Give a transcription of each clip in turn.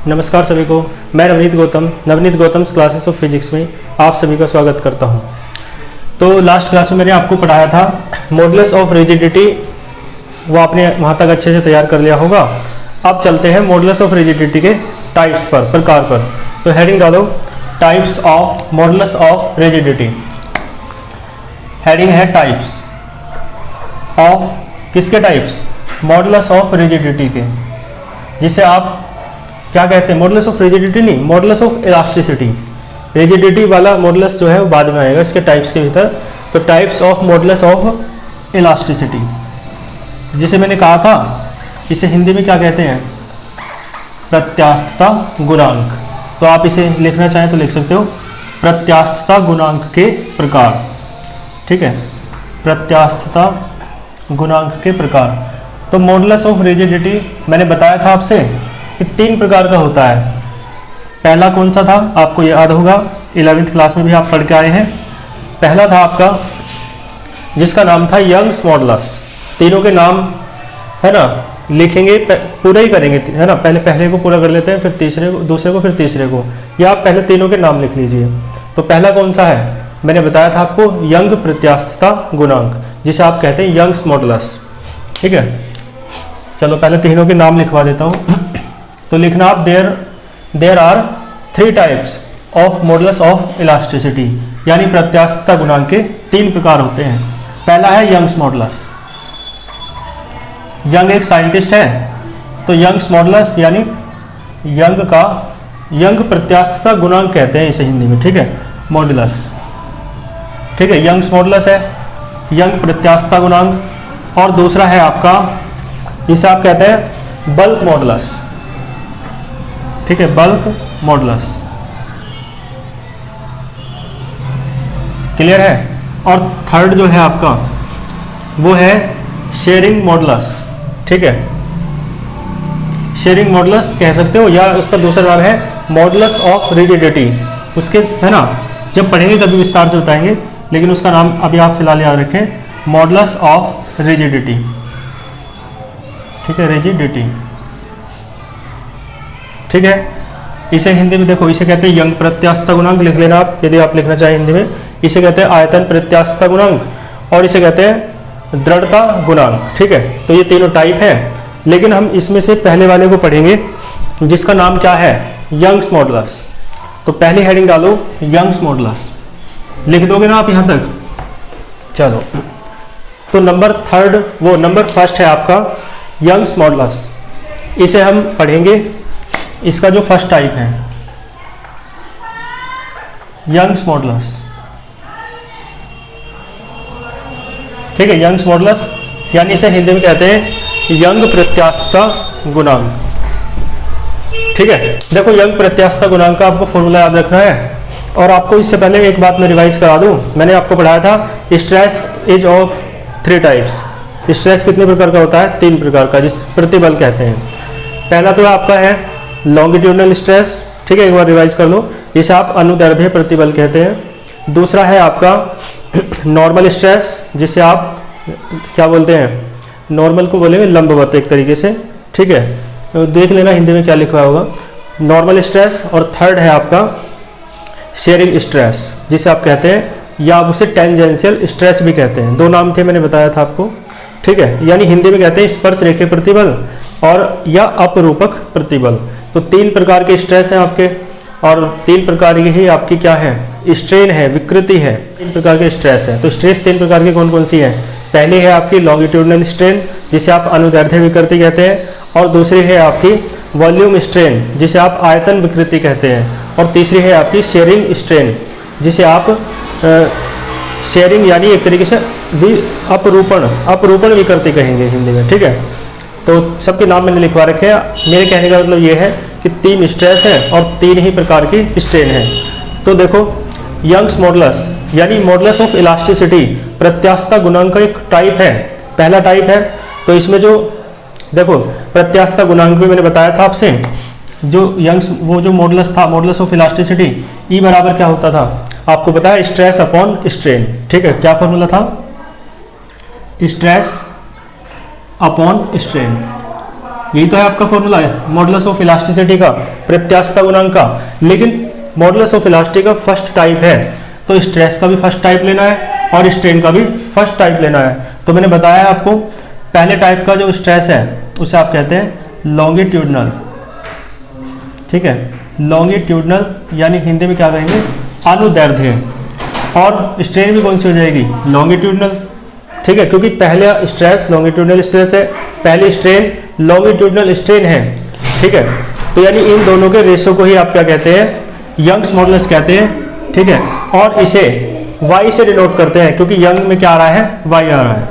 नमस्कार सभी को, मैं Navneet Gautam classes of physics में आप सभी का स्वागत करता हूं। तो लास्ट क्लास में मैंने आपको पढ़ाया था मॉडुलस ऑफ रिजिडिटी, वो आपने वहां तक अच्छे से तैयार कर लिया होगा। अब चलते हैं मॉडुलस ऑफ रिजिडिटी के टाइप्स पर, प्रकार पर। तो हेडिंग डालो, types of modulus of rigidity. Heading है टाइप्स ऑफ, किसके टाइप्स? मॉडुलस ऑफ रिजिडिटी के, जिसे आप क्या कहते हैं? मॉडुलस ऑफ रिजिडिटी नहीं, मॉडुलस ऑफ इलास्टिसिटी। रिजिडिटी वाला मॉडुलस जो है वो बाद में आएगा इसके टाइप्स के भीतर। तो types of modulus of elasticity, जिसे मैंने कहा था, इसे हिंदी में क्या कहते हैं? प्रत्यास्थता गुणांक। तो आप इसे लिखना चाहें तो लिख सकते हो, प्रत्यास्थता गुणांक के प्रकार। ठीक है, प्रत्यास्थता गुणांक के प्रकार। तो मॉडुलस ऑफ रिजिडिटी मैंने बताया था आपसे कि 3 प्रकार का होता है। पहला कौन सा था? आपको याद होगा, 11वीं क्लास में भी आप पढ़ के आए हैं। पहला था आपका, जिसका नाम था यंग्स मॉडुलस। तीनों के नाम है ना, लिखेंगे, पूरा ही करेंगे है ना। पहले को पूरा कर लेते हैं, फिर तीसरे को, दूसरे को, फिर तीसरे को, या आप पहले तीनों के नाम लिख लीजिए। तो पहला कौन सा है? मैंने बताया था आपको, यंग प्रत्यास्थता गुणांक, जिसे आप कहते हैं यंग्स मॉडुलस। ठीक है, चलो पहले तीनों के नाम लिखवा देता हूँ। तो लिखना आप, there are 3 types of modulus of elasticity, यानी प्रत्यास्थता गुणांक के 3 प्रकार होते हैं। पहला है यंग्स मॉडुलस। यंग एक साइंटिस्ट है, तो यंग्स मॉडुलस यानी यंग प्रत्यास्थता गुणांक कहते हैं इसे हिंदी में। ठीक है, मॉडुलस। ठीक है, यंग्स मॉडुलस है, यंग प्रत्यास्थता गुणांक। और दूसरा है आपका, जिसे आप कहते हैं बल्क मॉडुलस। ठीक है, बल्क मॉडुलस। क्लियर है? और थर्ड जो है आपका, वो है शेयरिंग मॉडुलस। ठीक है, शेयरिंग मॉडुलस कह सकते हो, या उसका दूसरा नाम है मॉडुलस ऑफ रिजिडिटी। उसके है ना, जब पढ़ेंगे तभी विस्तार से बताएंगे, लेकिन उसका नाम अभी आप फिलहाल याद रखें, मॉडुलस ऑफ रिजिडिटी। ठीक है, रिजिडिटी। ठीक है, इसे हिंदी में देखो, इसे कहते हैं यंग प्रत्यास्थता गुणांक, लिख लेना आप यदि आप लिखना चाहें हिंदी में। इसे कहते हैं आयतन प्रत्यास्थता गुणांक, और इसे कहते हैं दृढ़ता गुणांक। ठीक है, तो ये तीनों टाइप है, लेकिन हम इसमें से पहले वाले को पढ़ेंगे, जिसका नाम क्या है? Young's modulus. तो पहली हेडिंग डालो, यंग्स मॉडुलस। लिख दोगे ना आप यहां तक? चलो, तो नंबर फर्स्ट है आपका यंग्स मॉडुलस। इसे हम पढ़ेंगे, इसका जो फर्स्ट टाइप है यंग्स मॉडुलस। ठीक है, यंग्स मॉडुलस यानी इसे हिंदी में कहते हैं यंग प्रत्यास्थता गुणांक। ठीक है, देखो यंग प्रत्यास्थता गुणांक का आपको फॉर्मूला याद रखना है। और आपको इससे पहले एक बात मैं रिवाइज करा दूं, मैंने आपको पढ़ाया था stress is of 3 types. Stress कितने प्रकार का होता है? 3 प्रकार का, जिस प्रतिबल कहते हैं। पहला तो आपका है लॉन्गिट्यूडनल स्ट्रेस। ठीक है, एक बार रिवाइज कर लो, जिसे आप अनुदैर्ध्य प्रतिबल कहते हैं। दूसरा है आपका नॉर्मल स्ट्रेस, जिसे आप क्या बोलते हैं? नॉर्मल को बोलेंगे लंबवत एक तरीके से। ठीक है, तो देख लेना हिंदी में क्या लिखा होगा, नॉर्मल स्ट्रेस। और थर्ड है आपका शेयरिंग स्ट्रेस, जिसे आप कहते हैं, या आप उसे टेंजेंशियल स्ट्रेस भी कहते हैं। 2 नाम थे, मैंने बताया था आपको। ठीक है, यानी हिंदी में कहते हैं स्पर्श रेखीय प्रतिबल और या अपरूपक प्रतिबल। तो 3 प्रकार के स्ट्रेस हैं आपके, और 3 प्रकार की ही आपकी क्या है? स्ट्रेन है, विकृति है। 3 प्रकार के स्ट्रेस है। तो स्ट्रेस 3 प्रकार की कौन कौन सी है? पहली है आपकी लॉन्गिट्यूडनल स्ट्रेन, जिसे आप अनुदैर्ध्य विकृति कहते हैं। और दूसरी है आपकी वॉल्यूम स्ट्रेन, जिसे आप आयतन विकृति कहते हैं। और तीसरी है आपकी शेयरिंग स्ट्रेन, जिसे आप शेयरिंग यानी एक तरीके से अपरूपण विकृति कहेंगे हिंदी में। ठीक है, तो सबके नाम मैंने लिखवा रखे हैं। मेरे कहने का मतलब ये है कि 3 स्ट्रेस है और 3 ही प्रकार की स्ट्रेन है। तो देखो, यंग्स मॉडुलस यानी मॉडुलस ऑफ इलास्टिसिटी प्रत्यास्थता गुणांक का एक टाइप है, पहला टाइप है। तो इसमें जो देखो प्रत्यास्थता गुणांक भी मैंने बताया था आपसे, वो जो मॉडुलस था, मॉडुलस ऑफ इलास्टिसिटी, ई बराबर क्या होता था? आपको पता है, स्ट्रेस अपॉन स्ट्रेन। ठीक है, क्या फॉर्मूला था? Stress upon strain. यही तो है आपका फॉर्मूला है मॉडुलस ऑफ इलास्टिसिटी का, प्रत्यास्थता गुणांक का। लेकिन मॉडुलस ऑफ इलास्टिसिटी का फर्स्ट टाइप है, तो स्ट्रेस का भी फर्स्ट टाइप लेना है और स्ट्रेन का भी फर्स्ट टाइप लेना है। तो मैंने बताया आपको पहले टाइप का जो स्ट्रेस है उसे आप कहते हैं लॉन्गिट्यूडनल, ठीक है, लॉन्गिट्यूडनल यानी हिंदी में क्या कहेंगे, अनुदैर्ध्य। और स्ट्रेन भी कौन सी हो जाएगी, लॉन्गिट्यूडनल, ठीक है, क्योंकि पहले स्ट्रेस लॉन्गिट्यूडनल स्ट्रेस है, पहली स्ट्रेन लॉन्गिट्यूडनल स्ट्रेन है, ठीक है। तो यानी इन दोनों के रेशो को ही आप क्या कहते हैं, यंग्स मॉडुलस कहते हैं, ठीक है। और इसे y से डिनोट करते हैं क्योंकि यंग में क्या आ रहा है, y आ रहा है।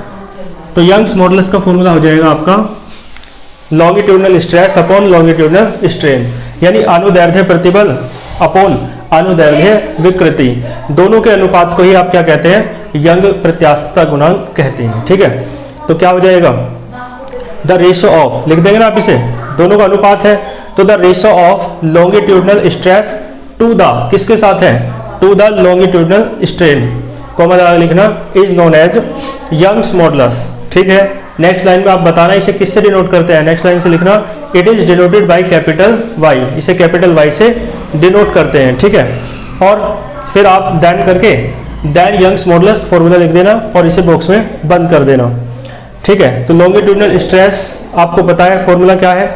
तो यंग्स मॉडुलस का फॉर्मूला हो जाएगा आपका longitudinal stress upon longitudinal strain, यानी अनुदैर्ध्य प्रतिबल अपॉन अनुदैर्ध्य विकृति, दोनों के अनुपात को ही आप क्या कहते हैं, यंग प्रत्यास्थता गुणांक कहते हैं, ठीक है। तो क्या हो जाएगा, द रेशो ऑफ, लिख देंगे ना आप इसे, दोनों का अनुपात है, तो the ratio of longitudinal stress to the, किसके साथ है, to the longitudinal strain, comma लगा लिखना, is known as Young's modulus, ठीक है। नेक्स्ट लाइन में आप बताना इसे किससे डिनोट करते हैं, नेक्स्ट लाइन से लिखना, it is denoted by capital Y, इसे कैपिटल वाई से डिनोट करते हैं, ठीक है। और फिर आप देन करके देन यंग्स मॉडुलस फॉर्मूला लिख देना और इसे बॉक्स में बंद कर देना, ठीक है। तो लॉन्गिट्यूडनल स्ट्रेस आपको पता है फॉर्मूला क्या है,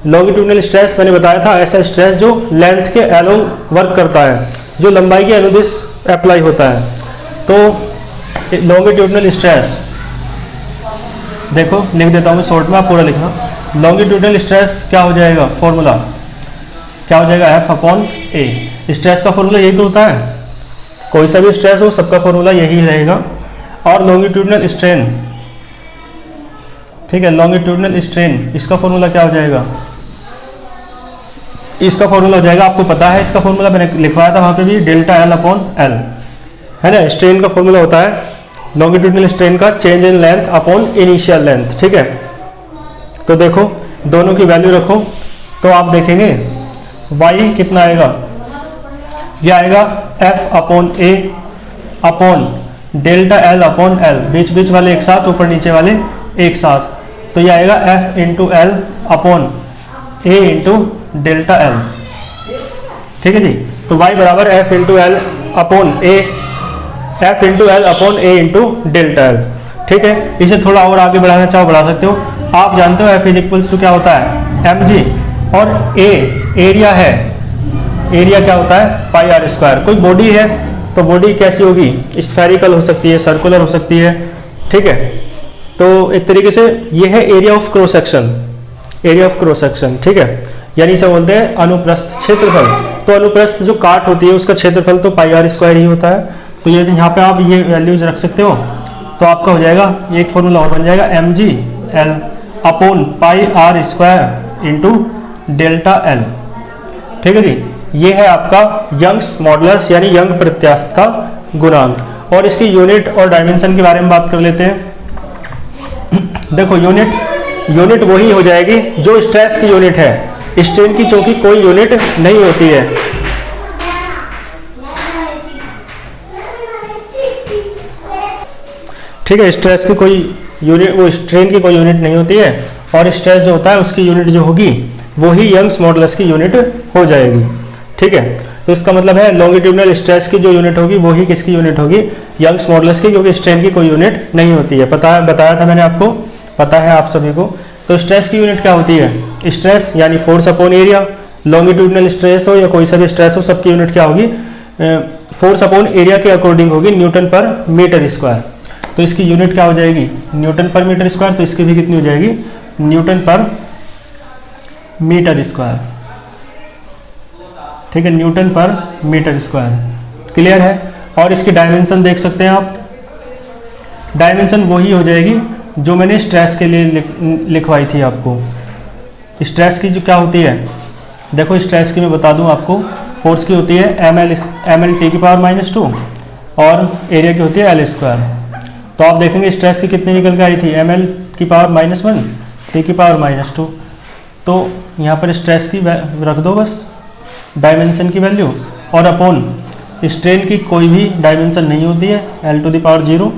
लॉन्गिट्यूडनल स्ट्रेस मैंने बताया था ऐसा स्ट्रेस जो लेंथ के अलोंग वर्क करता है, जो लंबाई के अनुदिश अप्लाई होता है। तो लॉन्गिट्यूडनल स्ट्रेस देखो लिख देता हूँ शॉर्ट में, आप पूरा लिखना। लॉन्गिट्यूडनल स्ट्रेस क्या हो जाएगा, फॉर्मूला क्या हो जाएगा, एफ अपॉन ए। स्ट्रेस का फॉर्मूला यही तो होता है, कोई सा भी स्ट्रेस हो सबका फॉर्मूला यही रहेगा। और लॉन्गिट्यूडनल स्ट्रेन, ठीक है, लॉन्गिट्यूडनल स्ट्रेन इसका फॉर्मूला क्या हो जाएगा, इसका फॉर्मूला हो जाएगा, आपको पता है इसका फॉर्मूला, मैंने लिखवाया था वहां पे भी, डेल्टा एल अपॉन एल, है ना। स्ट्रेन का फॉर्मूला होता है लॉन्गिट्यूडनल स्ट्रेन का change in length upon initial length, ठीक है। तो देखो दोनों की वैल्यू रखो तो आप देखेंगे y कितना आएगा, ये आएगा f upon a upon delta l upon l, बीच बीच वाले एक साथ, ऊपर नीचे वाले एक साथ, तो ये आएगा f इंटू एल अपॉन ए इंटू डेल्टा एल, ठीक है जी। तो y बराबर f इंटू एल अपॉन ए, f इंटू एल अपॉन ए इंटू डेल्टा एल, ठीक है। इसे थोड़ा और आगे बढ़ाना चाहो बढ़ा सकते हो। आप जानते हो f इज इक्वल्स टू क्या होता है, mg, और a एरिया है, एरिया क्या होता है, पाई आर स्क्वायर। कोई बॉडी है तो बॉडी कैसी होगी, स्फेरिकल हो सकती है, सर्कुलर हो सकती है, ठीक है। तो एक तरीके से ये है area of cross section, area of cross section, ठीक है, यानी इसे बोलते हैं अनुप्रस्थ क्षेत्रफल। तो अनुप्रस्थ जो काट होती है उसका क्षेत्रफल तो पाई आर स्क्वायर ही होता है। तो ये यहाँ पे आप ये वैल्यूज रख सकते हो, तो आपका हो जाएगा एक फॉर्मूला और बन जाएगा M G L upon pi R square into delta L, ठीक है जी। ये है आपका यंग्स मॉडुलस यानी यंग प्रत्यास्थता गुणांक। और इसकी यूनिट और डायमेंशन के बारे में बात कर लेते हैं। देखो यूनिट वही हो जाएगी जो स्ट्रेस की यूनिट है, स्ट्रेन की चूंकि कोई यूनिट नहीं होती है, ठीक है। स्ट्रेस की कोई यूनिट, वो स्ट्रेन की कोई यूनिट नहीं होती है, और स्ट्रेस जो होता है उसकी यूनिट जो होगी वो ही यंग्स मॉडुलस की यूनिट हो जाएगी, ठीक है। तो इसका मतलब है लॉन्गिट्यूडनल स्ट्रेस की जो यूनिट होगी वो ही किसकी यूनिट होगी, यंग्स मॉडुलस की, क्योंकि स्ट्रेन की कोई यूनिट नहीं होती है। बताया था मैंने आपको, पता है आप सभी को। तो स्ट्रेस की यूनिट क्या होती है, स्ट्रेस यानी force upon area. Longitudinal stress हो या कोई सा भी स्ट्रेस हो, सबकी यूनिट क्या होगी, फोर्स अपॉन एरिया के अकॉर्डिंग होगी, न्यूटन पर मीटर स्क्वायर। तो इसकी यूनिट क्या हो जाएगी, न्यूटन पर मीटर स्क्वायर। तो इसकी भी कितनी हो जाएगी, न्यूटन पर मीटर स्क्वायर, ठीक है, न्यूटन पर मीटर स्क्वायर। क्लियर है। और इसकी डायमेंशन देख सकते हैं आप, डायमेंशन वही हो जाएगी जो मैंने स्ट्रेस के लिए लिखवाई थी आपको। स्ट्रेस की जो क्या होती है, देखो स्ट्रेस की मैं बता दूं आपको, फोर्स की होती है एम एल टी की पावर -2 और एरिया की होती है एल स्क्वायर। तो आप देखेंगे स्ट्रेस की कितनी निकल के आई थी, एम एल की पावर -1 टी की पावर -2। तो यहाँ पर स्ट्रेस की रख दो बस डायमेंशन की वैल्यू, और अपॉन स्ट्रेन की कोई भी डायमेंशन नहीं होती है, एल टू द पावर 0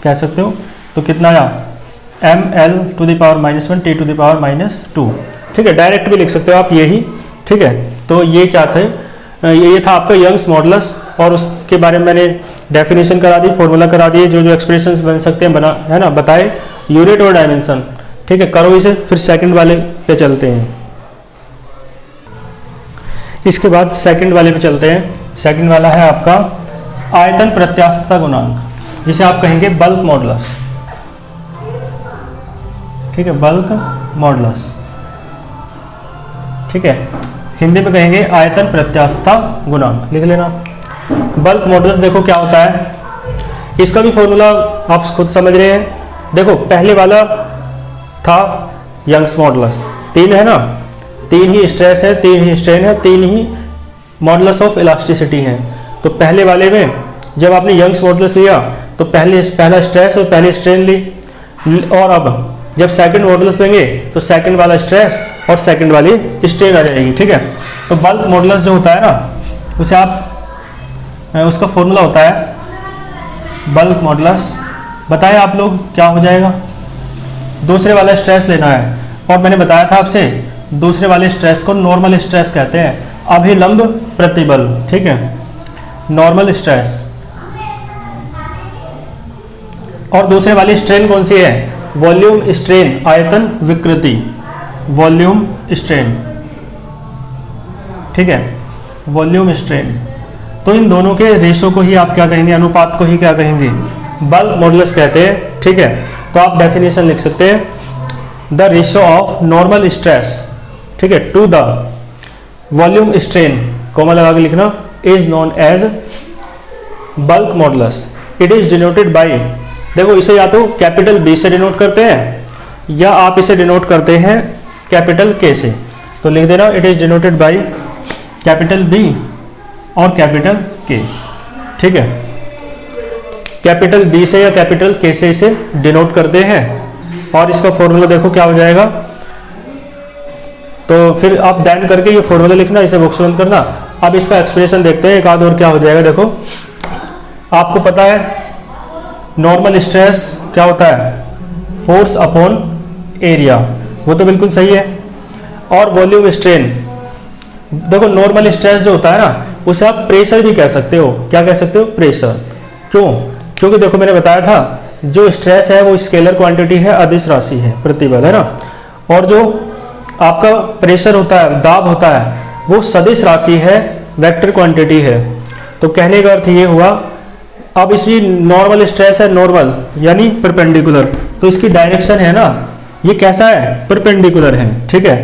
कह सकते हो। तो कितना आया, ml⁻⁻1 T⁻⁻2। ठीक है, डायरेक्ट भी लिख सकते हो आप यही। ठीक है, तो ये क्या थे, ये था आपका यंग्स मॉडुलस, और उसके बारे में मैंने डेफिनेशन करा दी, फॉर्मूला करा दिए, जो जो एक्सप्रेशंस बन सकते हैं बना है ना, बताए, यूनिट और डायमेंशन। ठीक है, करो इसे, फिर सेकंड वाले पे चलते हैं। इसके बाद सेकंड वाले पे चलते हैं। सेकंड वाला है आपका आयतन प्रत्यास्थता गुणांक, जिसे आप कहेंगे बल्क मॉडुलस। ठीक है, बल्क मॉडुलस। ठीक है, हिंदी में कहेंगे आयतन प्रत्यास्थता गुणांक, लिख लेना। बल्क मॉडुलस देखो क्या होता है, इसका भी फॉर्मूला आप खुद समझ रहे हैं। देखो पहले वाला था यंग्स मॉडुलस, 3 है ना, 3 ही स्ट्रेस है, 3 ही स्ट्रेन है, 3 ही मॉडुलस ऑफ इलास्टिसिटी है। तो पहले वाले में जब आपने यंग्स मॉडुलस लिया तो पहला स्ट्रेस और पहली स्ट्रेन ली, और अब जब सेकंड मॉडुलस लेंगे तो सेकंड वाला स्ट्रेस और सेकंड वाली स्ट्रेन आ जाएगी। ठीक है, तो बल्क मॉडुलस जो होता है ना, उसे आप उसका फॉर्मूला होता है बल्क मॉडुलस, बताएं आप लोग क्या हो जाएगा। दूसरे वाला स्ट्रेस लेना है, और मैंने बताया था आपसे दूसरे वाले स्ट्रेस को नॉर्मल स्ट्रेस कहते हैं, अभिलंब प्रतिबल। ठीक है, नॉर्मल स्ट्रेस। और दूसरे वाली स्ट्रेन कौन सी है, वॉल्यूम स्ट्रेन, आयतन विकृति, वॉल्यूम स्ट्रेन। ठीक है, वॉल्यूम स्ट्रेन। तो इन दोनों के रेशो को ही आप क्या कहेंगे, अनुपात को ही क्या कहेंगे, बल्क मॉडुलस कहते हैं। ठीक है, तो आप डेफिनेशन लिख सकते हैं, the ratio of normal stress, ठीक है, to the volume strain, comma लगा के लिखना, is known as bulk modulus. It is denoted by, देखो इसे या तो कैपिटल बी से डिनोट करते हैं, या आप इसे डिनोट करते हैं कैपिटल के से। तो लिख देना, it is denoted by capital B और कैपिटल के। ठीक है, कैपिटल बी से या कैपिटल के से इसे डिनोट करते हैं, और इसका फॉर्मूला देखो क्या हो जाएगा। तो फिर आप दैन करके ये फॉर्मूला लिखना, इसे बॉक्स बंद करना। अब इसका एक्सप्रेशन देखते हैं, एक आध और क्या हो जाएगा। देखो आपको पता है नॉर्मल स्ट्रेस क्या होता है, फोर्स अपॉन एरिया, वो तो बिल्कुल सही है। और वॉल्यूम स्ट्रेन, देखो नॉर्मल स्ट्रेस जो होता है ना, उसे आप प्रेशर भी कह सकते हो। क्या कह सकते हो, प्रेशर। क्यों, क्योंकि देखो मैंने बताया था जो स्ट्रेस है वो स्केलर क्वांटिटी है, अदिश राशि है, प्रतिबल है ना, और जो आपका प्रेशर होता है, दाब होता है, वो सदिश राशि है, वेक्टर क्वांटिटी है। तो कहने का अर्थ ये हुआ, अब इसकी नॉर्मल स्ट्रेस है, नॉर्मल यानी परपेंडिकुलर, तो इसकी डायरेक्शन है ना, ये कैसा है, परपेंडिकुलर है। ठीक है,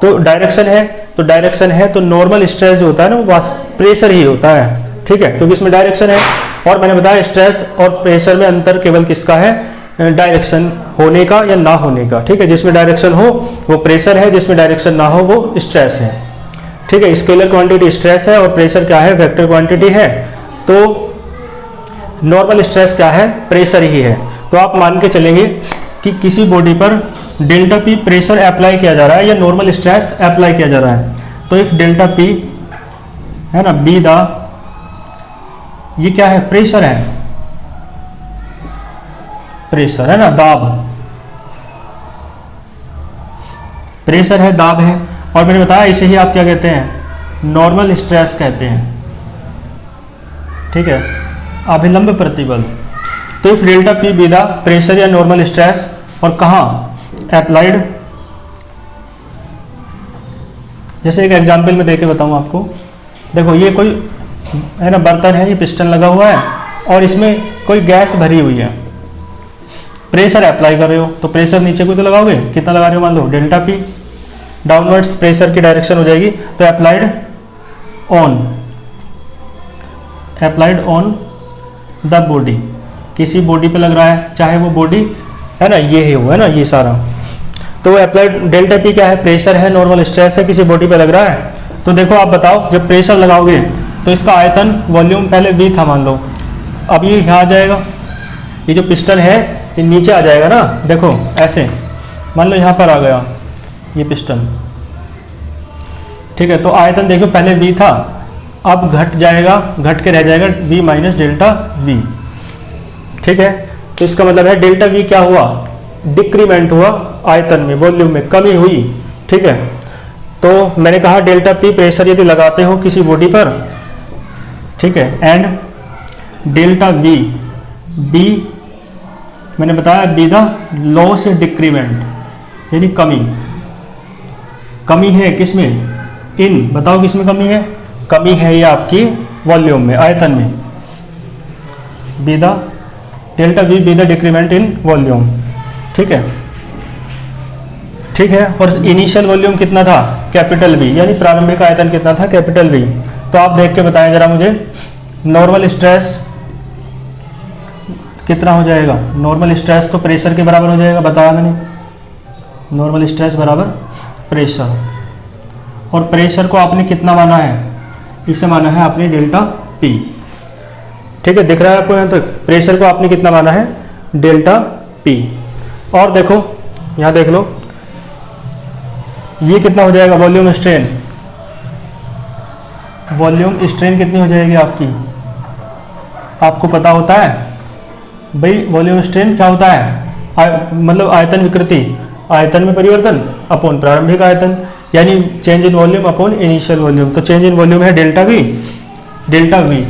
तो डायरेक्शन है, तो डायरेक्शन है, तो नॉर्मल स्ट्रेस जो होता है ना वो प्रेशर ही होता है। ठीक है, क्योंकि इसमें डायरेक्शन है, और मैंने बताया स्ट्रेस और प्रेशर में अंतर केवल किसका है, डायरेक्शन होने का या ना होने का। ठीक है, जिसमें डायरेक्शन हो वो प्रेशर है, जिसमें डायरेक्शन ना हो वो स्ट्रेस है। ठीक है, स्केलर क्वांटिटी स्ट्रेस है और प्रेशर क्या है, वेक्टर क्वांटिटी है। तो नॉर्मल स्ट्रेस क्या है, प्रेशर ही है। तो आप मान के चलेंगे कि किसी बॉडी पर डेल्टा पी प्रेशर अप्लाई किया जा रहा है या नॉर्मल स्ट्रेस अप्लाई किया जा रहा है। तो इफ डेल्टा पी है ना, बी द, ये क्या है, प्रेशर है, प्रेशर है ना, दाब, प्रेशर है, दाब है। और मैंने बताया इसे ही आप क्या कहते हैं, नॉर्मल स्ट्रेस कहते हैं। ठीक है, अभिलंब प्रतिबल। तो if delta P be the pressure या नॉर्मल स्ट्रेस, और कहाँ अप्लाइड, जैसे एक एग्जांपल में देके बताऊं आपको। देखो ये कोई है ना बर्तन है, ये पिस्टन लगा हुआ है और इसमें कोई गैस भरी हुई है, प्रेशर अप्लाई कर रहे हो, तो प्रेशर नीचे को तो लगाओगे, कितना लगा रहे हो, मान लो डेल्टा पी, डाउनवर्ड्स प्रेशर की डायरेक्शन हो जाएगी। तो अप्लाइड ऑन द बॉडी, किसी बॉडी पे लग रहा है, चाहे वो बॉडी है ना ये है ना, ये सारा। तो अप्लाइड डेल्टा पी क्या है, प्रेशर है, नॉर्मल स्ट्रेस है, किसी बॉडी पे लग रहा है। तो देखो आप बताओ, जब प्रेशर लगाओगे तो इसका आयतन वॉल्यूम पहले V था मान लो, अब ये यहाँ आ जाएगा, ये जो पिस्टन है ये नीचे आ जाएगा ना। देखो ऐसे मान लो यहाँ पर आ गया ये पिस्टन। ठीक है, तो आयतन देखो पहले V था, अब घट जाएगा, घट के रह जाएगा V माइनस डेल्टा V। ठीक है, तो इसका मतलब है डेल्टा V क्या हुआ, डिक्रीमेंट हुआ आयतन में, वॉल्यूम में कमी हुई, ठीक है। तो मैंने कहा डेल्टा पी प्रेशर यदि लगाते हो किसी बॉडी पर, ठीक है, एंड डेल्टा वी, बी मैंने बताया बी द लॉस डिक्रीमेंट, यानी कमी है किसमें, इन, बताओ किसमें कमी है, कमी है ये आपकी वॉल्यूम में, आयतन में, be the delta we be the decrement in volume, ठीक है, ठीक है। और इनिशियल वॉल्यूम कितना था, कैपिटल वी, यानी प्रारंभिक आयतन कितना था, कैपिटल वी। तो आप देख के बताएं जरा मुझे, नॉर्मल स्ट्रेस कितना हो जाएगा, नॉर्मल स्ट्रेस तो प्रेशर के बराबर हो जाएगा, बताया मैंने, नॉर्मल स्ट्रेस बराबर प्रेशर, और प्रेशर को आपने कितना माना है, इसे माना है आपने डेल्टा पी, ठीक है, दिख रहा है आपको यहाँ तक, प्रेशर को आपने कितना माना है, डेल्टा पी। और देखो यहाँ देख लो, ये कितना हो जाएगा, वॉल्यूम स्ट्रेन, वॉल्यूम स्ट्रेन कितनी हो जाएगी आपकी, आपको पता होता है भाई, वॉल्यूम स्ट्रेन क्या होता है, मतलब आयतन विकृति, आयतन में परिवर्तन अपॉन प्रारंभिक आयतन, यानी change in volume upon initial volume. तो चेंज इन वॉल्यूम है डेल्टा वी,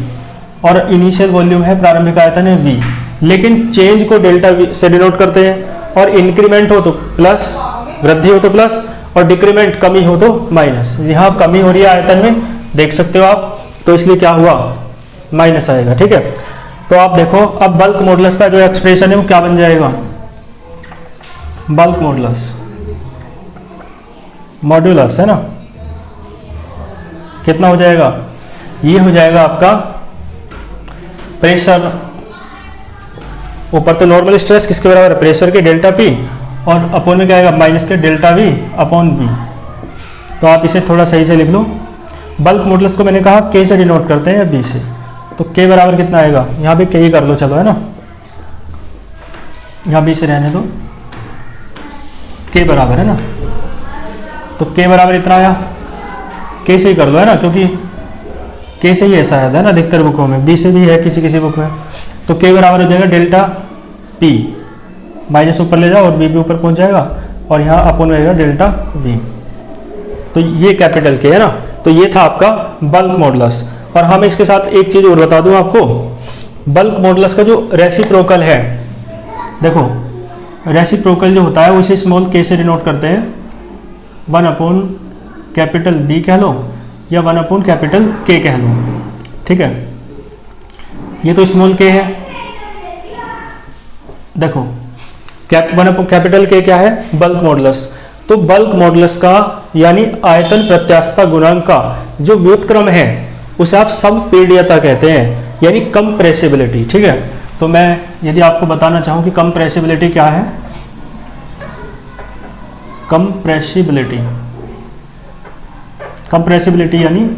और इनिशियल वॉल्यूम है प्रारंभिक आयतन है वी, लेकिन चेंज को डेल्टा वी से डिनोट करते हैं, और इंक्रीमेंट हो तो प्लस, वृद्धि हो तो प्लस, और डिक्रीमेंट कमी हो तो माइनस। यहाँ कमी हो रही है आयतन में, देख सकते हो आप, तो इसलिए क्या हुआ, माइनस आएगा, ठीक है। तो आप देखो अब बल्क मॉडुलस का जो एक्सप्रेशन है वो क्या बन जाएगा, बल्क मॉडुलस है ना, कितना हो जाएगा, ये हो जाएगा आपका प्रेशर, ऊपर तो नॉर्मल स्ट्रेस किसके बराबर है, प्रेशर के डेल्टा पी, और अपोन में क्या आएगा, माइनस के डेल्टा वी अपॉन वी। तो आप इसे थोड़ा सही से लिख लो, बल्क मॉडुलस को मैंने कहा के से डिनोट करते हैं या बी से, तो के बराबर कितना आएगा, यहाँ पे के ही कर लो, चलो है ना, यहाँ बी से रहने दो, के बराबर है ना, तो के बराबर इतना आया, के से ही कर लो है ना, क्योंकि के से ही ऐसा आया है ना अधिकतर बुकों में, बी से भी है किसी किसी बुक में। तो के बराबर हो जाएगा डेल्टा पी, माइनस ऊपर ले जाओ और बी भी ऊपर पहुंच जाएगा, और यहाँ अपोन रहेगा डेल्टा वी। तो ये कैपिटल के है ना, तो ये था आपका बल्क मॉडुलस। और हम इसके साथ एक चीज और बता दूं आपको, बल्क मॉडुलस का जो रेसिप्रोकल है, देखो रेसिप्रोकल जो होता है उसे स्मॉल के से डिनोट करते हैं, 1 अपॉन कैपिटल बी कह लो या 1 अपॉन कैपिटल के कह लो, ठीक है। ये तो स्मॉल के है, देखो 1 अपॉन कैपिटल के क्या है, बल्क मॉडुलस। तो बल्क मॉडुलस का यानी आयतन प्रत्यास्थता गुणांक का जो व्युत्क्रम है उसे आप संपीड्यता कहते हैं, यानी कंप्रेसिबिलिटी, ठीक है। तो मैं यदि आपको बताना चाहूं कि कंप्रेसिबिलिटी क्या है, कंप्रेसिबिलिटी यानी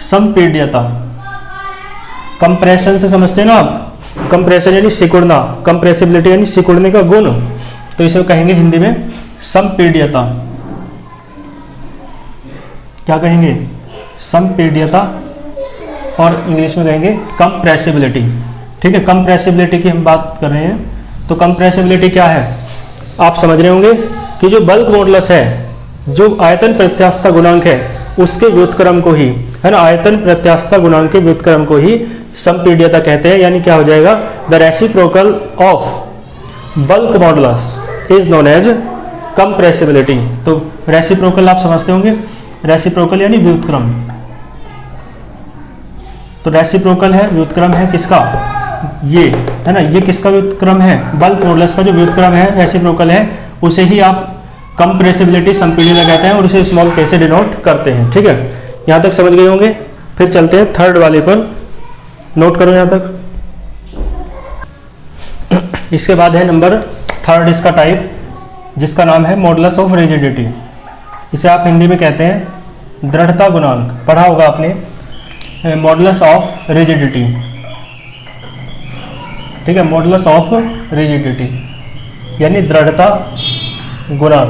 संपीड्यता। कंप्रेशन से समझते हैं ना आप, कंप्रेशन यानी सिकुड़ना, कंप्रेसिबिलिटी यानी सिकुड़ने का गुण, तो इसे कहेंगे हिंदी में संपीड्यता। क्या कहेंगे, संपीड्यता, और इंग्लिश में कहेंगे कंप्रेसिबिलिटी, ठीक है। कंप्रेसिबिलिटी की हम बात कर रहे हैं, तो कंप्रेसिबिलिटी क्या है आप समझ रहे होंगे कि जो बल्क मॉडुलस है, जो आयतन प्रत्यास्थता गुणांक है उसके व्युत्क्रम को ही, है ना, आयतन प्रत्यास्थता गुणांक के व्युत्क्रम को ही संपीड्यता कहते हैं। यानी क्या हो जाएगा, the reciprocal of bulk modulus is known as compressibility. तो रेसिप्रोकल आप समझते होंगे, रेसिप्रोकल यानी व्युत्क्रम, तो रेसिप्रोकल है, व्युत्क्रम है किसका, ये है ना, ये किसका व्युत्क्रम है, बल्क मॉडुलस का जो व्युत्क्रम है रेसिप्रोकल है, उसे ही आप कंप्रेसिबिलिटी संपीड्यता कहते हैं, और इसे स्मॉल के से डिनोट करते हैं, ठीक है। यहाँ तक समझ गए होंगे। फिर चलते हैं थर्ड वाले पर, नोट करो यहाँ तक। इसके बाद है नंबर थर्ड इसका टाइप, जिसका नाम है मॉडुलस ऑफ रिजिडिटी। इसे आप हिंदी में कहते हैं दृढ़ता गुणांक, पढ़ा होगा आपने, मॉडुलस ऑफ रिजिडिटी, ठीक है, मॉडुलस ऑफ रिजिडिटी यानी दृढ़ता गुणांक।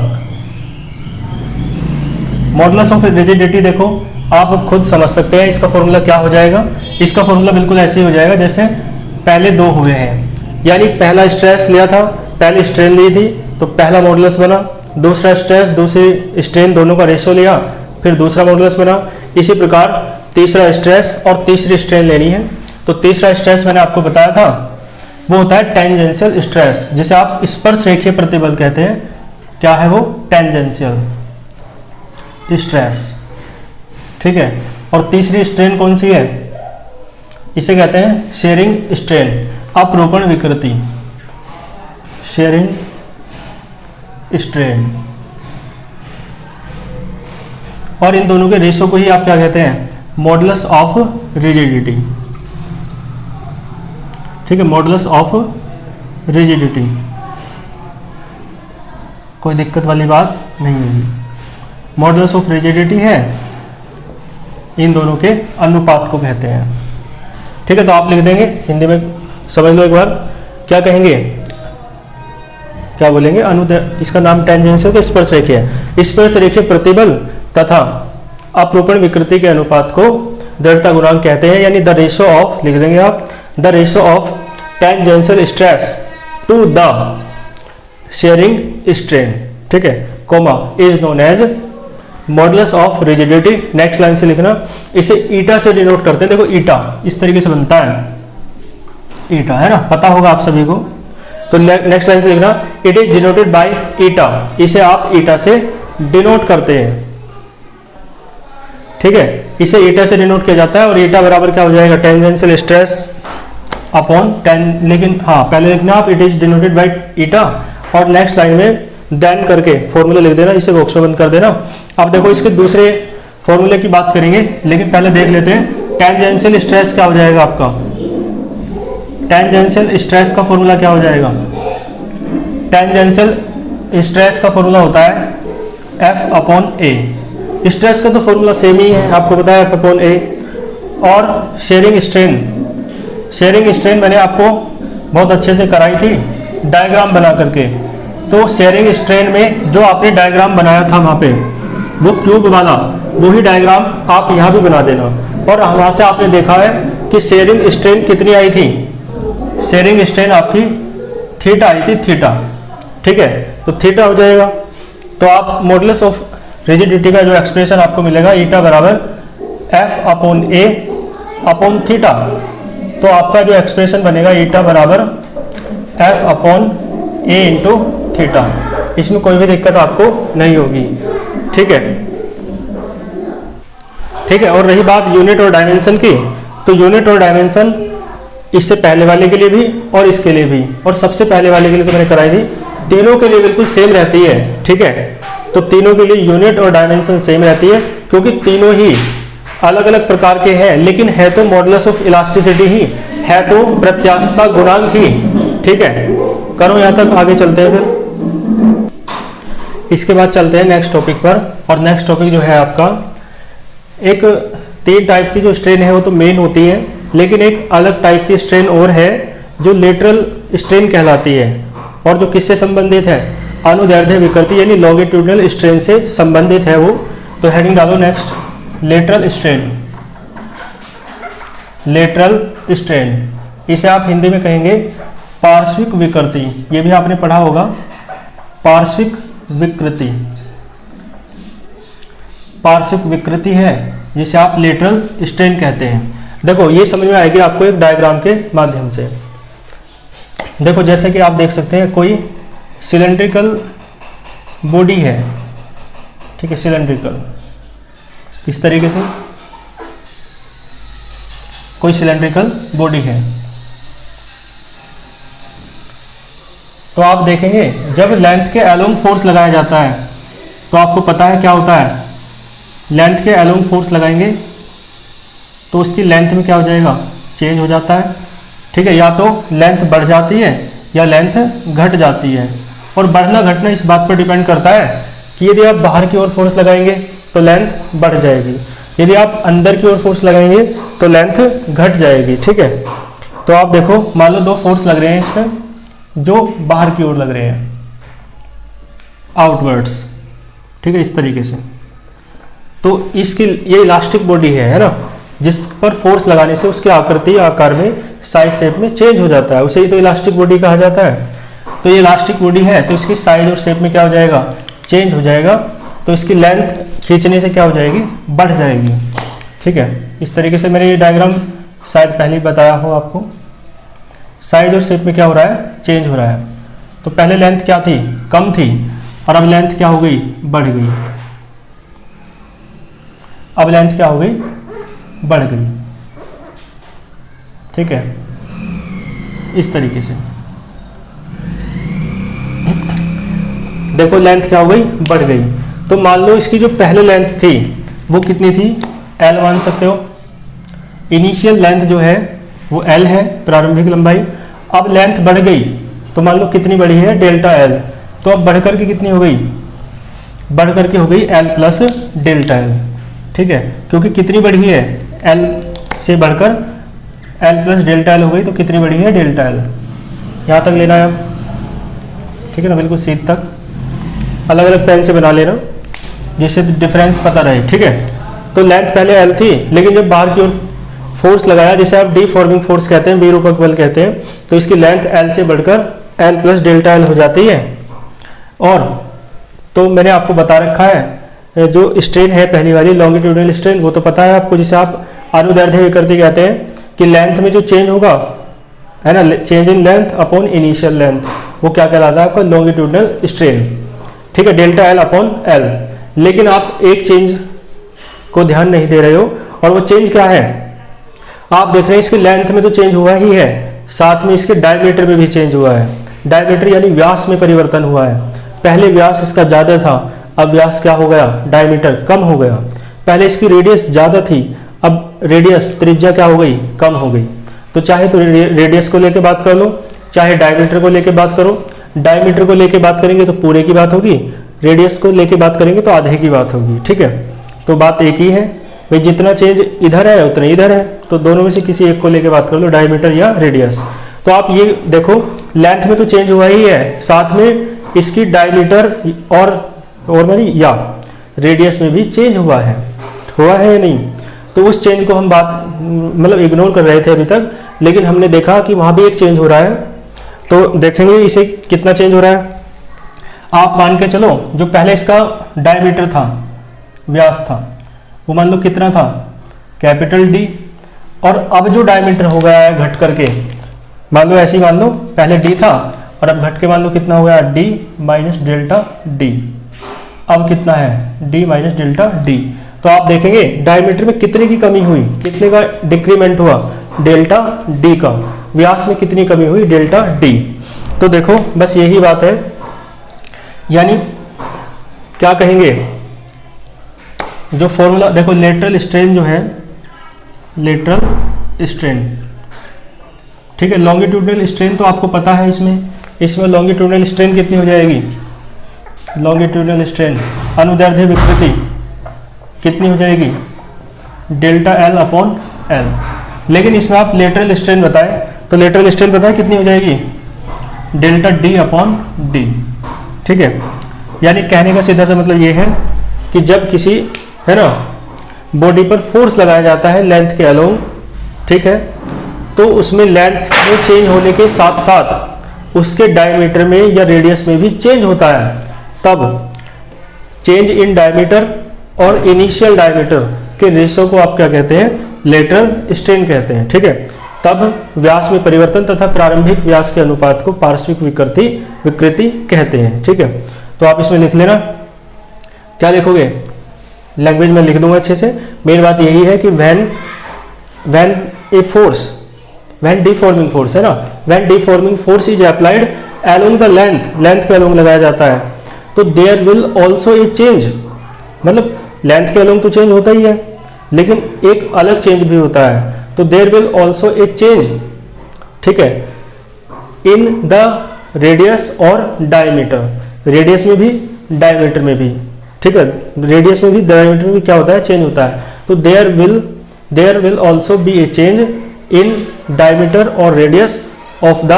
मॉडुलस ऑफ रिजिडिटी देखो आप खुद समझ सकते हैं, इसका फॉर्मूला क्या हो जाएगा। इसका फॉर्मूला बिल्कुल ऐसे ही हो जाएगा जैसे पहले दो हुए हैं, यानी पहला स्ट्रेस लिया था पहली स्ट्रेन ली थी तो पहला मॉडुलस बना, दूसरा स्ट्रेस दूसरी स्ट्रेन दोनों का रेशियो लिया, फिर दूसरा मॉडुलस बना। इसी प्रकार तीसरा स्ट्रेस और तीसरी स्ट्रेन लेनी है। तो तीसरा स्ट्रेस मैंने आपको बताया था वो होता है टेंजेंशियल स्ट्रेस, जिसे आप स्पर्श रेखीय प्रतिबल कहते हैं। क्या है वो? Tangential stress. ठीक है। और तीसरी स्ट्रेन कौन सी है? इसे कहते हैं शेयरिंग स्ट्रेन, अपरूपण विकृति, शेयरिंग स्ट्रेन। और इन दोनों के रेशो को ही आप क्या कहते हैं? Modulus of rigidity. ठीक है, मॉडुलस ऑफ रिजिडिटी। कोई दिक्कत वाली बात नहीं होगी। मॉडुलस ऑफ रिजिडिटी है, इन दोनों के अनुपात को कहते हैं। ठीक है, तो आप लिख देंगे हिंदी में, समझ लो एक बार। क्या कहेंगे? क्या बोलेंगे? इसका नाम टेंजेंशियल के स्पर्श रेखीय है। स्पर्श रेखीय प्रतिबल तथा अपरूपण विकृति के अनुपात को दृढ़ता गुणांक कहते हैं, यानी द रेशो ऑफ, लिख देंगे आप, the ratio of tangential stress to the shearing strain. ठीक है, comma is known as modulus of rigidity. Next line से लिखना, इसे ईटा से डिनोट करते हैं। देखो ईटा इस तरीके से बनता है, ईटा है ना, पता होगा आप सभी को। तो नेक्स्ट लाइन से लिखना, इट इज डिनोटेड बाय ईटा। इसे आप ईटा से डिनोट करते हैं। ठीक है, इसे ईटा से डिनोट किया जाता है। और ईटा बराबर क्या हो जाएगा? Tangential stress upon ten. लेकिन हाँ, पहले लिखना आप इट इज डिनोटेड बाय ईटा, और नेक्स्ट लाइन में देन करके फॉर्मूला लिख देना, इसे बॉक्स में बंद कर देना। अब देखो इसके दूसरे फॉर्मूले की बात करेंगे, लेकिन पहले देख लेते हैं टेंजेंशियल स्ट्रेस क्या हो जाएगा आपका। टेंजेंशियल स्ट्रेस का फॉर्मूला क्या हो जाएगा? टेंजेंशियल स्ट्रेस का फॉर्मूला होता है F अपॉन ए। स्ट्रेस का तो फॉर्मूला सेम ही है, आपको पता है, F अपॉन ए। और शेयरिंग स्ट्रेन मैंने आपको बहुत अच्छे से कराई थी डायग्राम बना करके। तो शेयरिंग स्ट्रेन में जो आपने डायग्राम बनाया था वहाँ पे, वो क्यूब वाला, वही डायग्राम आप यहाँ भी बना देना। और वहाँ से आपने देखा है कि शेयरिंग स्ट्रेन कितनी आई थी? शेयरिंग स्ट्रेन आपकी थीटा आई थी, थीटा। ठीक है, तो थीटा हो जाएगा। तो आप मॉडुलस ऑफ रिजिडिटी का जो एक्सप्रेशन आपको मिलेगा, ईटा बराबर F upon a upon theta. तो आपका जो एक्सप्रेशन बनेगा, ईटा बराबर F अपॉन ए इंटू थीटा। इसमें कोई भी दिक्कत आपको नहीं होगी। ठीक है, ठीक है। और रही बात यूनिट और डायमेंशन की, तो यूनिट और डायमेंशन इससे पहले वाले के लिए भी और इसके लिए भी, और सबसे पहले वाले के लिए तो मैंने कराई थी, तीनों के लिए बिल्कुल सेम रहती है। ठीक है, तो तीनों के लिए यूनिट और डायमेंशन सेम रहती है, क्योंकि तीनों ही अलग अलग प्रकार के हैं, लेकिन है तो मॉडुलस ऑफ इलास्टिसिटी ही, है तो प्रत्यास्थता गुणांक ही। ठीक है, करो यहाँ तक, आगे चलते हैं फिर। इसके बाद चलते हैं नेक्स्ट टॉपिक पर। और नेक्स्ट टॉपिक जो है आपका, एक 3 टाइप की जो स्ट्रेन है वो तो मेन होती है, लेकिन एक अलग टाइप की स्ट्रेन और है जो लेटरल स्ट्रेन कहलाती है, और जो किससे संबंधित है? अनुदैर्ध्य विकृति, यानी लॉन्गिट्यूडिनल स्ट्रेन से संबंधित है वो। तो हेडिंग डालो next, lateral strain. Lateral strain, इसे आप हिंदी में कहेंगे पार्श्विक विकृति। ये भी आपने पढ़ा होगा, पार्श्विक विकृति। पार्श्विक विकृति है जिसे आप लेटरल स्ट्रेन कहते हैं। देखो ये समझ में आएगी आपको एक डायग्राम के माध्यम से। देखो जैसे कि आप देख सकते हैं, कोई सिलेंड्रिकल बॉडी है। ठीक है, सिलेंड्रिकल, इस तरीके से कोई सिलेंड्रिकल बॉडी है। तो आप देखेंगे जब लेंथ के अलोंग फोर्स लगाया जाता है, तो आपको पता है क्या होता है, लेंथ के अलोंग फोर्स लगाएंगे तो उसकी लेंथ में क्या हो जाएगा? चेंज हो जाता है। ठीक है, या तो लेंथ बढ़ जाती है या लेंथ घट जाती है। और बढ़ना घटना इस बात पर डिपेंड करता है कि यदि आप बाहर की ओर फोर्स लगाएंगे तो लेंथ बढ़ जाएगी, यदि आप अंदर की ओर फोर्स लगाएंगे तो लेंथ घट जाएगी। ठीक है, तो आप देखो, मान लो 2 फोर्स लग रहे हैं इसमें जो बाहर की ओर लग रहे हैं, आउटवर्ड्स। ठीक है, इस तरीके से। तो इसकी ये इलास्टिक बॉडी है ना, जिस पर फोर्स लगाने से उसकी आकृति, आकार में, साइज, शेप में चेंज हो जाता है, उसे ही तो इलास्टिक बॉडी कहा जाता है। तो ये इलास्टिक बॉडी है तो इसकी साइज और शेप में क्या हो जाएगा, चेंज हो जाएगा। तो इसकी लेंथ खींचने से क्या हो जाएगी, बढ़ जाएगी। ठीक है, इस तरीके से मैंने ये डायग्राम शायद पहले ही बताया हो आपको। साइज और शेप में क्या हो रहा है, चेंज हो रहा है। तो पहले लेंथ क्या थी, कम थी, और अब लेंथ क्या हो गई, बढ़ गई। अब लेंथ क्या हो गई, बढ़ गई। ठीक है, इस तरीके से देखो लेंथ क्या हो गई, बढ़ गई। तो मान लो इसकी जो पहले लेंथ थी वो कितनी थी, L मान सकते हो। इनिशियल लेंथ जो है वो L है, प्रारंभिक लंबाई। अब लेंथ बढ़ गई तो मान लो कितनी बढ़ी है, डेल्टा L। तो अब बढ़ करके कितनी हो गई, बढ़ करके हो गई L प्लस डेल्टा L। ठीक है, क्योंकि कितनी बढ़ी है, L से बढ़कर L प्लस डेल्टा L हो गई, तो कितनी बढ़ी है, डेल्टा L। यहाँ तक लेना है अब, ठीक है ना, बिल्कुल सीध तक। अलग अलग पेन से बना लेना जिससे डिफरेंस पता रहे। ठीक है, तो लेंथ पहले L थी, लेकिन जब बाहर की ओर फोर्स लगाया, जिसे आप डीफॉर्मिंग फोर्स कहते हैं, विरूपक बल कहते हैं, तो इसकी लेंथ L से बढ़कर L प्लस डेल्टा L हो जाती है। और तो मैंने आपको बता रखा है जो स्ट्रेन है पहली वाली लॉन्गिट्यूडिनल स्ट्रेन, वो तो पता है आपको, जिसे आप अनुदैर्ध्य विकृति कहते हैं, कि लेंथ में जो चेंज होगा है ना, change in length upon initial length, वो क्या कहलाता है आपका, लॉन्गिट्यूडिनल स्ट्रेन। ठीक है, डेल्टा L अपॉन L। लेकिन आप एक चेंज को ध्यान नहीं दे रहे हो, और वो चेंज क्या है, आप देख रहे हैं इसकी लेंथ में तो चेंज हुआ ही है, साथ में इसके डायमीटर में भी चेंज हुआ है। डायमीटर यानी व्यास में परिवर्तन हुआ है। पहले व्यास इसका ज्यादा था, अब व्यास क्या हो गया, डायमीटर कम हो गया। पहले इसकी रेडियस ज्यादा थी, अब रेडियस त्रिज्या क्या हो गई, कम हो गई। तो चाहे तो रेडियस को लेके बात कर लो, चाहे डायमीटर को लेके बात करो। डायमीटर को लेके बात करेंगे तो पूरे की बात होगी, रेडियस को लेके बात करेंगे तो आधे की बात होगी। ठीक है, तो बात एक ही है भाई, जितना चेंज इधर है उतना इधर है, तो दोनों में से किसी एक को लेके बात कर लो, डायमीटर या रेडियस। तो आप ये देखो लेंथ में तो चेंज हुआ ही है, साथ में इसकी डायमीटर और मानी या रेडियस में भी चेंज हुआ है या नहीं। तो उस चेंज को हम बात मतलब इग्नोर कर रहे थे अभी तक, लेकिन हमने देखा कि वहां भी एक चेंज हो रहा है। तो देखेंगे इसे कितना चेंज हो रहा है। आप मान के चलो जो पहले इसका डायमीटर था, व्यास था, वो मान लो कितना था, कैपिटल D, और अब जो डायमीटर हो गया है घट करके, मान लो ऐसे ही मान लो पहले D था और अब घट के मान लो कितना हो गया, D माइनस डेल्टा D। अब कितना है, D माइनस डेल्टा D। तो आप देखेंगे डायमीटर में कितने की कमी हुई, कितने का डिक्रीमेंट हुआ, डेल्टा D का। व्यास में कितनी कमी हुई, डेल्टा D। तो देखो बस यही बात है, यानी क्या कहेंगे, जो फॉर्मूला देखो, लेटरल स्ट्रेन जो है, लेटरल स्ट्रेन, ठीक है। लॉन्गिट्यूडिनल स्ट्रेन तो आपको पता है, इसमें लॉन्गिट्यूडिनल स्ट्रेन कितनी हो जाएगी, लॉन्गिट्यूडिनल स्ट्रेन अनुदैर्ध्य विकृति कितनी हो जाएगी, डेल्टा L अपॉन L। लेकिन इसमें आप लेटरल स्ट्रेन बताएं तो लेटरल स्ट्रेन बताएं कितनी हो जाएगी, डेल्टा D अपॉन D। ठीक है, यानी कहने का सीधा सा मतलब ये है कि जब किसी है ना बॉडी पर फोर्स लगाया जाता है लेंथ के अलोंग, ठीक है, तो उसमें लेंथ में चेंज होने के साथ साथ उसके डायमीटर में या रेडियस में भी चेंज होता है। तब चेंज इन डायमीटर और इनिशियल डायमीटर के रेशो को आप क्या कहते हैं, लेटरल स्ट्रेन कहते हैं। ठीक है, तब व्यास में परिवर्तन तथा प्रारंभिक व्यास के अनुपात को पार्श्विक विकृति कहते हैं। ठीक है, तो आप इसमें लिख लेना, क्या लिखोगे, लैंग्वेज में लिख दूंगा अच्छे से। मेन बात यही है कि when a force, when deforming force है ना, when deforming force is applied along the length के अलोंग लगाया जाता है, तो there will also a change, मतलब लेंथ के अलोंग तो चेंज होता ही है, लेकिन एक अलग चेंज भी होता है। तो there will also a change, ठीक है, इन द रेडियस और डायमीटर, रेडियस में भी डायमीटर में भी, ठीक है, रेडियस में भी डायमीटर में भी क्या होता है, चेंज होता है। तो there will also be a change in diameter और रेडियस ऑफ द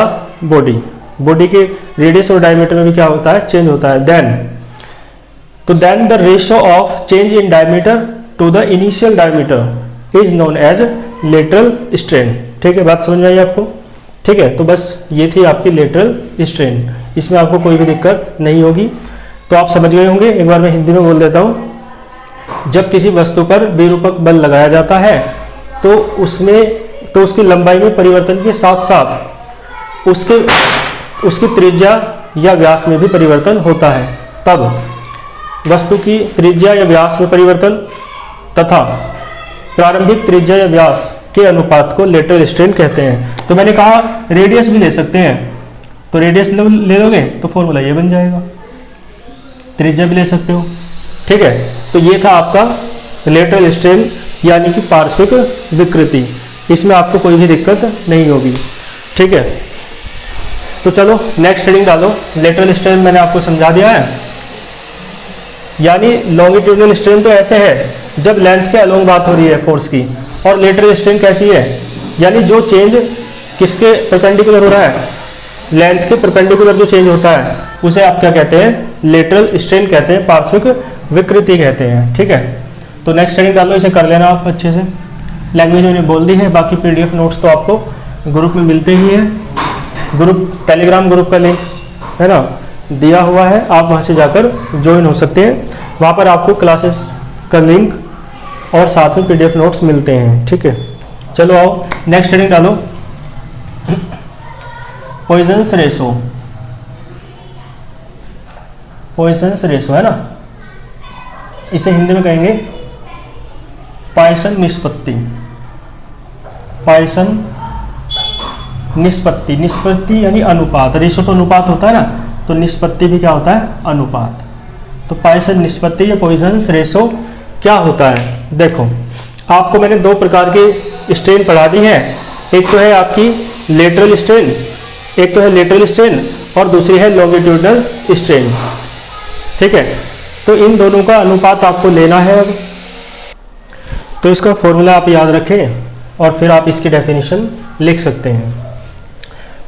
बॉडी के रेडियस और डायमीटर में भी क्या होता है, चेंज होता है। Then the ratio of change in diameter to the initial diameter is known as lateral strain. ठीक है, बात समझ में आई आपको। ठीक है, तो बस ये थी आपकी लेटरल स्ट्रेन। इसमें आपको कोई भी दिक्कत नहीं होगी। तो आप समझ गए होंगे। एक बार मैं हिंदी में बोल देता हूँ। जब किसी वस्तु पर विरूपक बल लगाया जाता है तो उसकी लंबाई में परिवर्तन के साथ साथ उसकी त्रिज्या या व्यास में भी परिवर्तन होता है। तब वस्तु की त्रिज्या या व्यास में परिवर्तन तथा प्रारंभिक त्रिज्या या व्यास के अनुपात को लेटरल स्ट्रेन कहते हैं। तो मैंने कहा रेडियस भी ले सकते हैं, तो रेडियस ले लोगे तो फॉर्मूला ये बन जाएगा। त्रिज्या भी ले सकते हो, ठीक है। तो ये था आपका लेटरल स्ट्रेन यानी कि पार्श्विक विकृति। इसमें आपको कोई भी दिक्कत नहीं होगी, ठीक है। तो चलो नेक्स्ट हेडिंग डालो। लेटरल स्ट्रेन मैंने आपको समझा दिया है। यानी लॉन्गिट्यूडनल स्ट्रेन तो ऐसे है जब लेंथ के अलोंग बात हो रही है फोर्स की, और लेटरल स्ट्रेन कैसी है, यानी जो चेंज किसके परपेंडिकुलर हो रहा है, लेंथ के परपेंडिकुलर जो चेंज होता है उसे आप क्या कहते हैं, लेटरल स्ट्रेन कहते हैं, पार्श्विक विकृति कहते हैं, ठीक है। तो नेक्स्ट हेडिंग डालो, इसे कर लेना आप अच्छे से। लैंग्वेज मैंने बोल दी है, बाकी पीडीएफ नोट्स तो आपको ग्रुप में मिलते ही है। ग्रुप टेलीग्राम ग्रुप का लिंक है ना दिया हुआ है, आप वहाँ से जाकर ज्वाइन हो सकते हैं। वहाँ पर आपको क्लासेस का लिंक और साथ में पीडीएफ नोट्स मिलते हैं, ठीक है। चलो आओ नेक्स्ट हेडिंग डालो। पॉइजन्स रेशो, पॉइजन्स रेशो है ना, इसे हिंदी में कहेंगे पॉइसन निष्पत्ति। पॉइसन निष्पत्ति, निष्पत्ति यानी अनुपात। रेशो तो अनुपात होता है ना, तो निष्पत्ति भी क्या होता है, अनुपात। तो पॉइसन निष्पत्ति या पॉइजन्स रेशो क्या होता है। देखो आपको मैंने दो प्रकार की स्ट्रेन पढ़ा दी है। एक तो है आपकी लेटरल स्ट्रेन, एक तो है लेटरल स्ट्रेन और दूसरी है लॉन्गिट्यूडनल स्ट्रेन, ठीक है। तो इन दोनों का अनुपात आपको लेना है अब। तो इसका फॉर्मूला आप याद रखें और फिर आप इसकी डेफिनेशन लिख सकते हैं।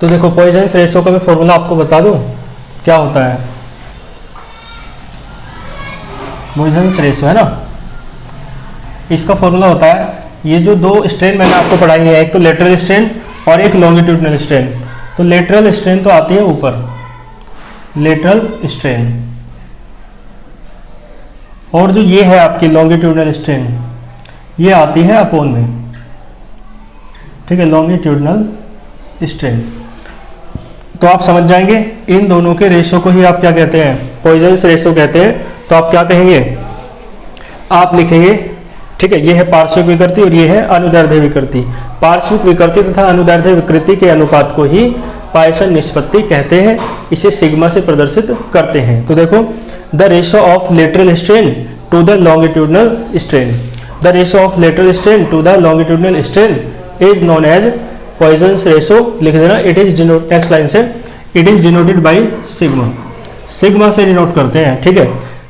तो देखो पॉइजन्स रेशो का मैं फॉर्मूला आपको बता दूं क्या होता है। पॉइजन्स रेशो है ना, इसका फॉर्मूला होता है, ये जो दो स्ट्रेन मैंने आपको पढ़ाई है, एक तो लेटरल स्ट्रेन और एक लॉन्गिट्यूडनल स्ट्रेन। तो लेटरल स्ट्रेन तो आती है ऊपर, लेटरल स्ट्रेन, और जो ये है आपकी लॉन्गिट्यूडनल स्ट्रेन ये आती है अपोन में, ठीक है, लॉन्गिट्यूडनल स्ट्रेन। तो आप समझ जाएंगे इन दोनों के रेशो को ही आप क्या कहते हैं, पॉइजन्स रेशो कहते हैं। तो आप क्या कहेंगे, आप लिखेंगे, ठीक है, ये है पार्श्विक विकृति और ये है अनुदैर्ध्य विकृति। पार्श्विक विकृति तथा अनुदैर्ध्य विकृति के अनुपात को ही पॉइसन निष्पत्ति कहते हैं। इसे सिग्मा से प्रदर्शित करते हैं। तो देखो the ratio of lateral strain to the longitudinal strain, the ratio of lateral strain to the longitudinal strain is known as Poisson's ratio. लिख देना, इट इज नेक्स्ट लाइन से, it is denoted by sigma, sigma से denote करते हैं, ठीक है।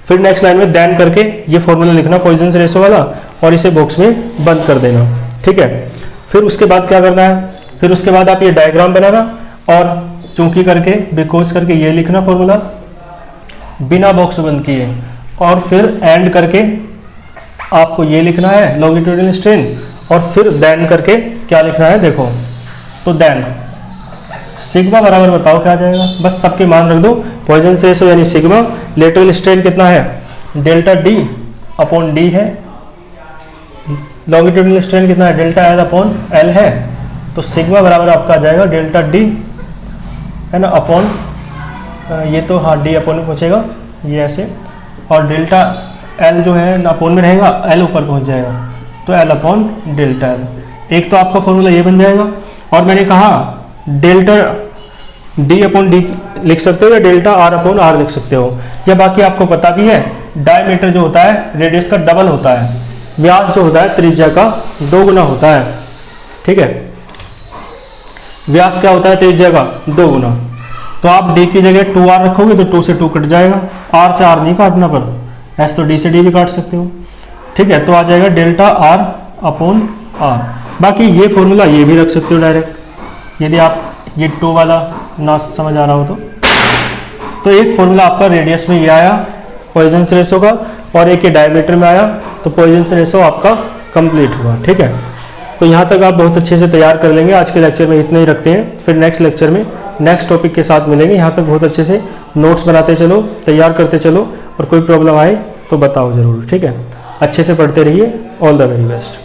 फिर next line में देन करके ये फॉर्मूला लिखना पॉइजन्स रेशो वाला और इसे बॉक्स में बंद कर देना, ठीक है। फिर उसके बाद क्या करना है, फिर उसके बाद आप ये डायग्राम बनाना और चूंकि करके बिकॉज करके ये लिखना फॉर्मूला बिना बॉक्स बंद किए, और फिर एंड करके आपको ये लिखना है लॉन्गिट्यूडनल स्ट्रेन, और फिर देन करके क्या लिखना है, देखो तो देन सिग्मा बराबर बताओ क्या आ जाएगा, बस सबके मान रख दो। पॉइजन्स रेशो यानी सिग्मा, लेटरल स्ट्रेन कितना है, डेल्टा डी अपॉन डी है, लॉन्गिट्यूडनल स्ट्रेन कितना है, डेल्टा एल अपॉन एल है। तो सिग्मा बराबर आपका आ जाएगा डेल्टा डी है ना अपॉन, ये तो हाँ डी अपॉन में पहुँचेगा ये ऐसे, और डेल्टा एल जो है ना अपॉन में रहेगा, एल ऊपर पहुँच जाएगा, तो एल अपॉन डेल्टा एल। एक तो आपका फॉर्मूला ये बन जाएगा, और मैंने कहा डेल्टा डी अपॉन डी लिख सकते हो या डेल्टा आर अपॉन आर लिख सकते हो, या बाकी आपको पता भी है डायमीटर जो होता है रेडियस का डबल होता है, व्यास जो होता है त्रिज्या का 2 गुना होता है, ठीक है। व्यास क्या होता है, त्रिज्या का 2 गुना। तो आप डी की जगह 2r रखोगे तो 2 से 2 कट जाएगा, r से r नहीं काटना, पर एस तो डी से डी भी काट सकते हो, ठीक है। तो आ जाएगा डेल्टा आर अपॉन आर। बाकी ये फॉर्मूला ये भी रख सकते हो डायरेक्ट, यदि आप ये 2 वाला ना समझ आ रहा हो तो एक फॉर्मूला आपका रेडियस में ये आया पॉइजन्स रेशो का, और एक ये डायमीटर में आया, तो पॉइजन्स रेशो आपका कंप्लीट हुआ, ठीक है। तो यहाँ तक आप बहुत अच्छे से तैयार कर लेंगे। आज के लेक्चर में इतना ही रखते हैं, फिर नेक्स्ट लेक्चर में नेक्स्ट टॉपिक के साथ मिलेंगे। यहाँ तक बहुत अच्छे से नोट्स बनाते चलो, तैयार करते चलो, और कोई प्रॉब्लम आए तो बताओ ज़रूर, ठीक है। अच्छे से पढ़ते रहिए। All the very best.